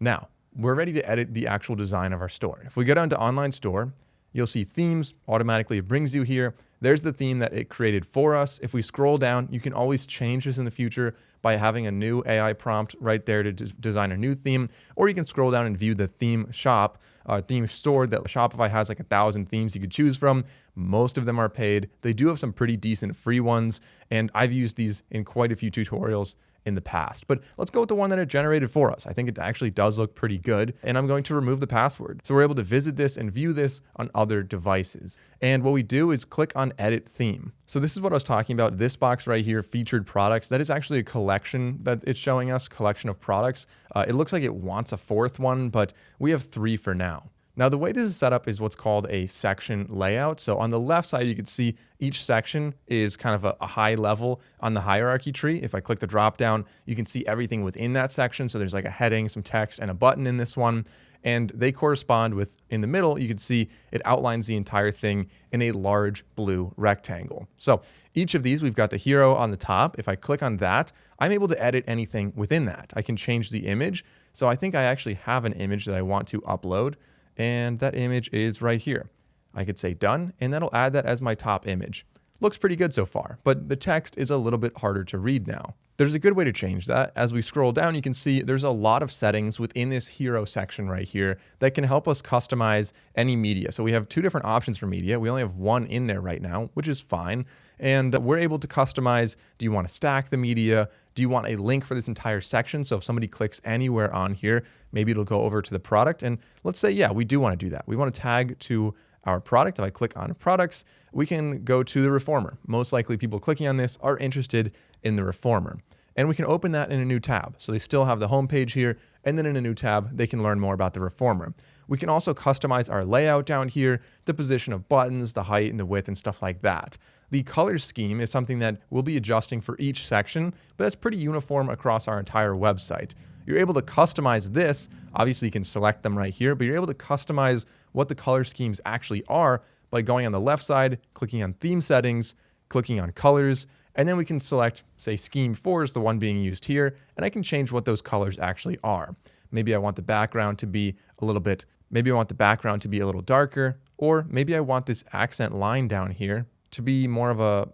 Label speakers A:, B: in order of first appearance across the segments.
A: Now, we're ready to edit the actual design of our store. If we go down to online store, you'll see themes. Automatically it brings you here. There's the theme that it created for us. If we scroll down, you can always change this in the future by having a new AI prompt right there to design a new theme, or you can scroll down and view the theme shop, theme store that Shopify has like 1,000 themes you could choose from. Most of them are paid. They do have some pretty decent free ones, and I've used these in quite a few tutorials in the past. But let's go with the one that it generated for us. I think it actually does look pretty good, and I'm going to remove the password. So we're able to visit this and view this on other devices. And what we do is click on Edit Theme. So this is what I was talking about. This box right here, featured products, that is actually a collection that it's showing us, collection of products. It looks like it wants a fourth one, but we have 3 for now. Now, the way this is set up is what's called a section layout. So on the left side, you can see each section is kind of a high level on the hierarchy tree. If I click the drop down, you can see everything within that section. So there's like a heading, some text, and a button in this one. And they correspond with, in the middle, you can see it outlines the entire thing in a large blue rectangle. So each of these, we've got the hero on the top. If I click on that, I'm able to edit anything within that. I can change the image. So I think I actually have an image that I want to upload. And that image is right here. I could say done, and that'll add that as my top image. Looks pretty good so far, but the text is a little bit harder to read now. There's a good way to change that. As we scroll down, you can see there's a lot of settings within this hero section right here that can help us customize any media. So we have 2 different options for media. We only have 1 in there right now, which is fine. And we're able to customize, do you want to stack the media? Do you want a link for this entire section? So if somebody clicks anywhere on here, maybe it'll go over to the product. And let's say, yeah, we do want to do that. We want to tag to our product. If I click on products, we can go to the reformer. Most likely people clicking on this are interested in the reformer. And we can open that in a new tab. So they still have the home page here, and then in a new tab, they can learn more about the reformer. We can also customize our layout down here, the position of buttons, the height and the width and stuff like that. The color scheme is something that we'll be adjusting for each section, but that's pretty uniform across our entire website. You're able to customize this. Obviously, you can select them right here, but you're able to customize what the color schemes actually are by going on the left side, clicking on theme settings, clicking on colors, and then we can select, say, scheme 4 is the one being used here, and I can change what those colors actually are. Maybe I want the background to be a little darker, or maybe I want this accent line down here to be more of a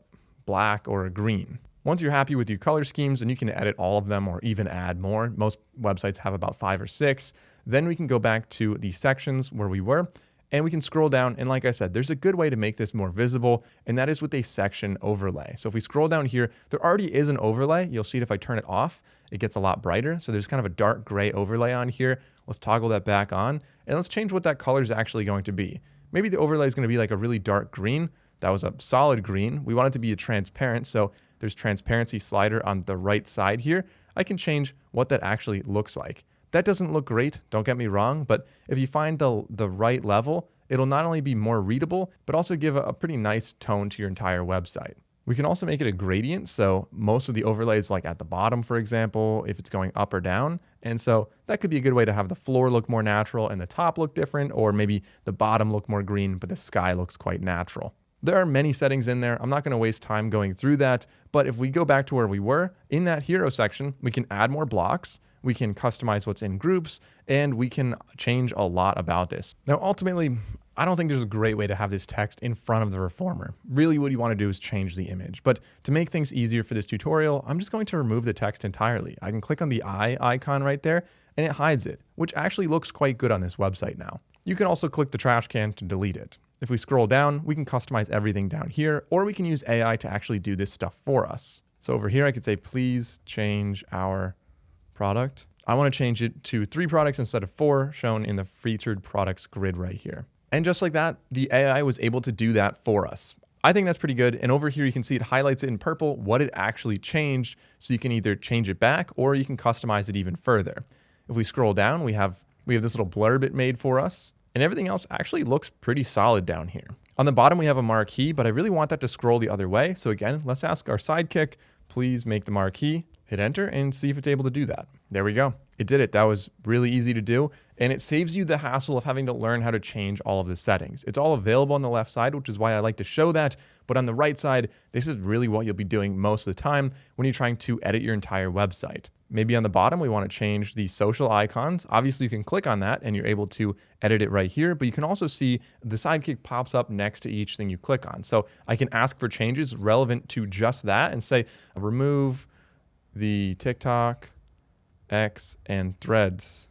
A: black or a green. Once you're happy with your color schemes, and you can edit all of them or even add more. Most websites have about 5 or 6. Then we can go back to the sections where we were, and we can scroll down. And like I said, there's a good way to make this more visible, and that is with a section overlay. So if we scroll down here, there already is an overlay. You'll see it if I turn it off, it gets a lot brighter. So there's kind of a dark gray overlay on here. Let's toggle that back on, and let's change what that color is actually going to be. Maybe the overlay is going to be like a really dark green. That was a solid green. We want it to be a transparent, so there's transparency slider on the right side here. I can change what that actually looks like. That doesn't look great, don't get me wrong, but if you find the right level, it'll not only be more readable, but also give a pretty nice tone to your entire website. We can also make it a gradient, so most of the overlays like at the bottom, for example, if it's going up or down. And so that could be a good way to have the floor look more natural and the top look different, or maybe the bottom look more green, but the sky looks quite natural. There are many settings in there. I'm not going to waste time going through that, but if we go back to where we were, in that hero section, we can add more blocks, we can customize what's in groups, and we can change a lot about this. Now, ultimately, I don't think there's a great way to have this text in front of the reformer. Really, what you want to do is change the image. But to make things easier for this tutorial, I'm just going to remove the text entirely. I can click on the eye icon right there, and it hides it, which actually looks quite good on this website now. You can also click the trash can to delete it. If we scroll down, we can customize everything down here, or we can use AI to actually do this stuff for us. So over here, I could say, please change our product. I want to change it to 3 products instead of 4, shown in the featured products grid right here. And just like that, the AI was able to do that for us. I think that's pretty good. And over here, you can see it highlights it in purple, what it actually changed. So you can either change it back, or you can customize it even further. If we scroll down, we have this little blurb it made for us. And everything else actually looks pretty solid down here. On the bottom, we have a marquee, but I really want that to scroll the other way. So again, let's ask our sidekick, please make the marquee, hit enter, and see if it's able to do that. There we go. It did it. That was really easy to do. And it saves you the hassle of having to learn how to change all of the settings. It's all available on the left side, which is why I like to show that. But on the right side, this is really what you'll be doing most of the time when you're trying to edit your entire website. Maybe on the bottom, we want to change the social icons. Obviously, you can click on that and you're able to edit it right here, but you can also see the sidekick pops up next to each thing you click on. So I can ask for changes relevant to just that and say, remove the TikTok, X, and Threads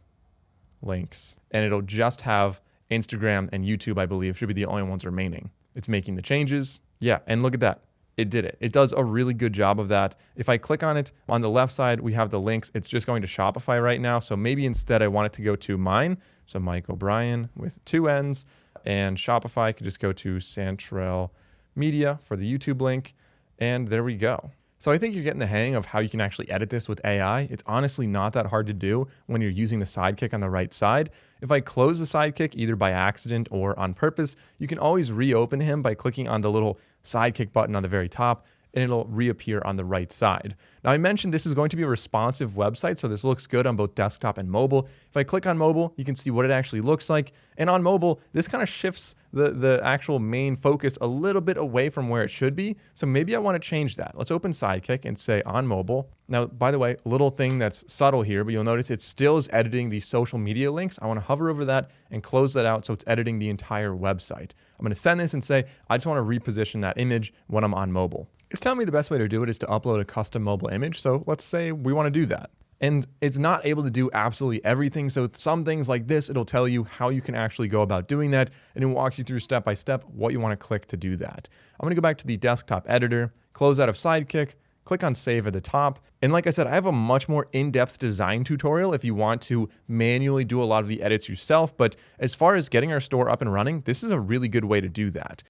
A: links. And it'll just have Instagram and YouTube, I believe, should be the only ones remaining. It's making the changes. Yeah, and look at that. It did it. It does a really good job of that. If I click on it, on the left side, we have the links. It's just going to Shopify right now. So maybe instead I want it to go to mine. So Mike O'Brien with 2 N's, and Shopify could just go to Santrell Media for the YouTube link. And there we go. So I think you're getting the hang of how you can actually edit this with AI. It's honestly not that hard to do when you're using the sidekick on the right side. If I close the sidekick either by accident or on purpose, you can always reopen him by clicking on the little sidekick button on the very top, and it'll reappear on the right side. Now, I mentioned this is going to be a responsive website, so this looks good on both desktop and mobile. If I click on mobile, you can see what it actually looks like. And on mobile, this kind of shifts the actual main focus a little bit away from where it should be. So maybe I want to change that. Let's open Sidekick and say on mobile. Now, by the way, a little thing that's subtle here, but you'll notice it still is editing the social media links. I want to hover over that and close that out so it's editing the entire website. I'm going to send this and say, I just want to reposition that image when I'm on mobile. It's telling me the best way to do it is to upload a custom mobile image. So let's say we want to do that. And it's not able to do absolutely everything. So some things like this, it'll tell you how you can actually go about doing that. And it walks you through step by step what you want to click to do that. I'm going to go back to the desktop editor, close out of Sidekick, click on save at the top. And like I said, I have a much more in-depth design tutorial if you want to manually do a lot of the edits yourself. But as far as getting our store up and running, this is a really good way to do that.